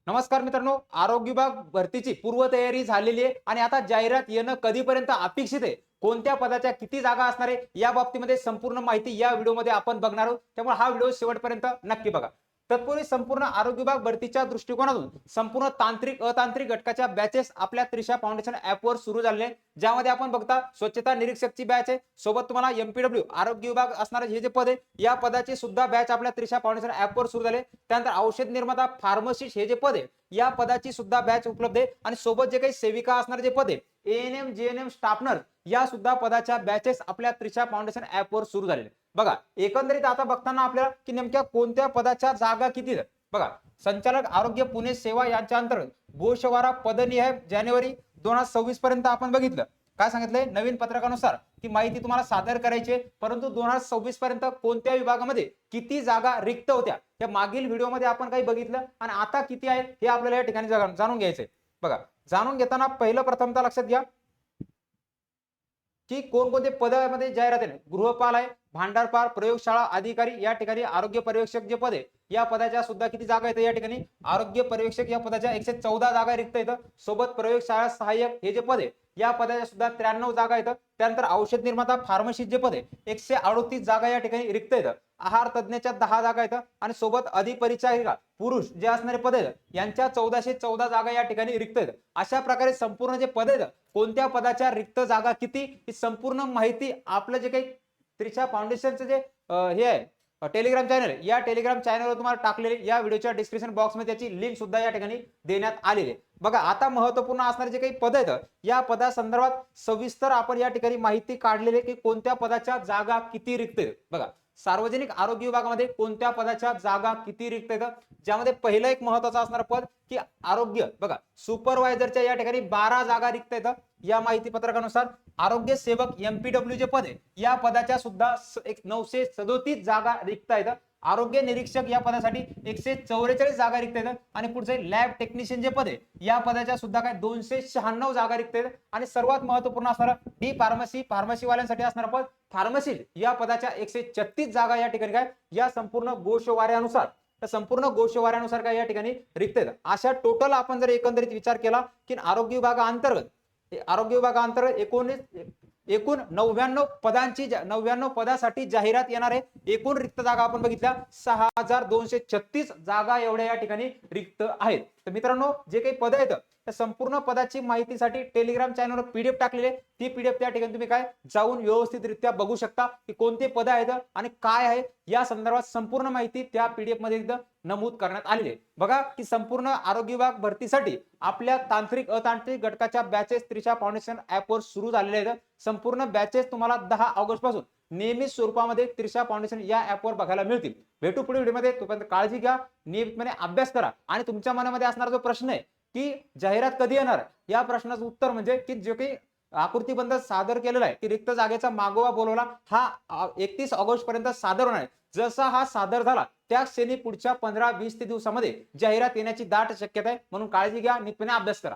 नमस्कार मित्रांनो, आरोग्य विभाग भरतीची पूर्वतयारी झालेली आहे आणि आता जाहिरात येणं कधीपर्यंत अपेक्षित आहे, कोणत्या पदाच्या किती जागा असणार आहे, या बाबतीमध्ये संपूर्ण माहिती या व्हिडिओमध्ये आपण बघणार आहोत. त्यामुळे हा व्हिडिओ शेवटपर्यंत नक्की बघा. तत्पूर्वी संपूर्ण आरोग्य विभाग भरतीच्या दृष्टिकोनातून संपूर्ण तांत्रिक अतांत्रिक घटकाच्या बॅचेस आपल्या त्रिशा फाउंडेशन ऍपवर सुरू झालेले आहेत, ज्यामध्ये आपण बघता स्वच्छता निरीक्षकची बॅच आहे, सोबत तुम्हाला एमपीडब्ल्यू आरोग्य विभाग असणारे हे जे पद आहे या पदाची सुद्धा बॅच आपल्या त्रिशा फाउंडेशन ऍपवर सुरू झाले. त्यानंतर औषध निर्माता फार्मसिस्ट हे जे पद आहे या पदाची सुद्धा बॅच उपलब्ध आहे आणि सोबत जे काही सेविका असणारे जे पद आहे एएनएम जीएनएम स्टाफ नर्स या सुद्धा पदाच्या बॅचेस आपल्या त्रिशा फाउंडेशन ऍपवर सुरू झालेले. बघा एकंदरीत आता बघताना आपल्याला की नेमक्या कोणत्या पदाच्या जागा किती आहेत. बघा संचालक आरोग्य पुणे सेवा यांच्या अंतर्गत गोषवारा पदनिहाय जानेवारी 2026 पर्यंत आपण बघितलं. काय सांगितलंय नवीन पत्रकानुसार की माहिती तुम्हाला सादर करायची आहे, परंतु 2026 पर्यंत कोणत्या विभागामध्ये किती जागा रिक्त होत्या त्या मागील व्हिडिओमध्ये आपण काही बघितलं आणि आता किती आहेत हे आपल्याला या ठिकाणी जाणून घ्यायचंय. बघा जाणून घेताना पहिलं प्रथमतः लक्षात घ्या की कोणकोणते पदामध्ये जाहिरात आहे. गृहपाल आहे, भांडारपाल, प्रयोगशाळा अधिकारी या ठिकाणी आरोग्य पर्यवेक्षक जे पद आहे या पदाच्या सुद्धा किती जागा आहेत या ठिकाणी आरोग्य पर्यवेक्षक या पदाच्या 114 जागा रिक्त आहेत. सोबत प्रयोगशाळा सहाय्यक हे जे पद आहे या पदाच्या सुद्धा 93 जागा आहेत. त्यानंतर औषध निर्माता फार्मसिस्ट जे पद आहे 138 जागा या ठिकाणी रिक्त आहेत. आहार तज्ञाच्या 10 जागा आहेत आणि सोबत अधिपरिचारिका पुरुष जे असणारे पद आहेत यांच्या 1414 जागा या ठिकाणी रिक्त आहेत. अशा प्रकारे संपूर्ण जे पद आहेत कोणत्या पदाच्या रिक्त जागा किती ही संपूर्ण माहिती आपलं जे काही त्रिशा फाउंडेशनचं जे हे आहे टेलिग्राम चॅनल या टेलिग्राम चॅनलवर तुम्हाला टाकलेले या व्हिडिओच्या डिस्क्रिप्शन बॉक्समध्ये त्याची लिंक सुद्धा या ठिकाणी देण्यात आलेली आहे. बघा आता महत्त्वपूर्ण असणारे जे काही पद आहेत या पदासंदर्भात सविस्तर आपण या ठिकाणी माहिती काढलेली की कोणत्या पदाच्या जागा किती रिक्त आहेत. बघा सार्वजनिक आरोग्य विभागामध्ये कोणत्या पदाच्या जागा किती रिक्त आहेत, ज्यामध्ये पहिलं एक महत्त्वाचं असणारं पद की आरोग्य. बघा सुपरवायझरच्या या ठिकाणी 12 जागा रिक्त आहेत. या माहिती पत्रकानुसार आरोग्य सेवक एमपीडब्ल्यू जे पद आहे या पदाच्या सुद्धा 937 जागा रिक्त आहेत. आरोग्य निरीक्षक या पदासाठी 144 जागा रिक्त आहेत आणि पुढचे लॅब टेक्निशियन जे पद आहे या पदाच्या सुद्धा काय 296 जागा रिक्त आहेत. आणि सर्वात महत्त्वपूर्ण असणारं डी फार्मसीवाल्यांसाठी असणारं पद फार्मसिस्ट या पदाच्या 136 जागा या ठिकाणी काय या संपूर्ण गोषवाऱ्यानुसार काय या ठिकाणी रिक्त आहेत. अशा टोटल आपण जर एकंदरीत विचार केला की आरोग्य विभागाअंतर्गत एकूण 99 पदासाठी जाहिरात येणार आहे. एकूण रिक्त जागा आपण बघितल्या 6236 जागा एवढ्या या ठिकाणी रिक्त आहेत. तर मित्रांनो जे काही पद आहेत त्या संपूर्ण पदाची माहितीसाठी टेलिग्राम चॅनलवर पीडीएफ टाकलेले ती पीडीएफ त्या ठिकाणी तुम्ही काय जाऊन व्यवस्थितरित्या बघू शकता की कोणते पद आहेत आणि काय आहे या संदर्भात संपूर्ण माहिती त्या पीडीएफ मध्ये नमूद करण्यात आलेली आहे. बघा की संपूर्ण आरोग्य विभाग भरतीसाठी आपल्या तांत्रिक अतांत्रिक घटकाच्या बॅचेस त्रिशा फाउंडेशन ऍपवर सुरू झालेले आहेत. संपूर्ण बॅचेस तुम्हाला 10 ऑगस्ट पासून नियमित स्वरूपामध्ये त्रिशा फाउंडेशन या ऍपवर बघायला मिळतील. भेटू पुढील व्हिडिओमध्ये. तोपर्यंत काळजी घ्या, नियमितपणे अभ्यास करा आणि तुमच्या मनामध्ये असणारा जो प्रश्न आहे की जाहिरात कधी येणार या प्रश्नाचं उत्तर म्हणजे की जे काही आकृतीबंध सादर केलेला आहे की रिक्त जागेचा मागोवा बोलवला हा 31 ऑगस्ट पर्यंत सादर होणार आहे. जसा हा सादर झाला त्या क्षणी पुढच्या 15-20 दिवसामध्ये जाहिरात येण्याची दाट शक्यता आहे. म्हणून काळजी घ्या, नियमितपणे अभ्यास करा.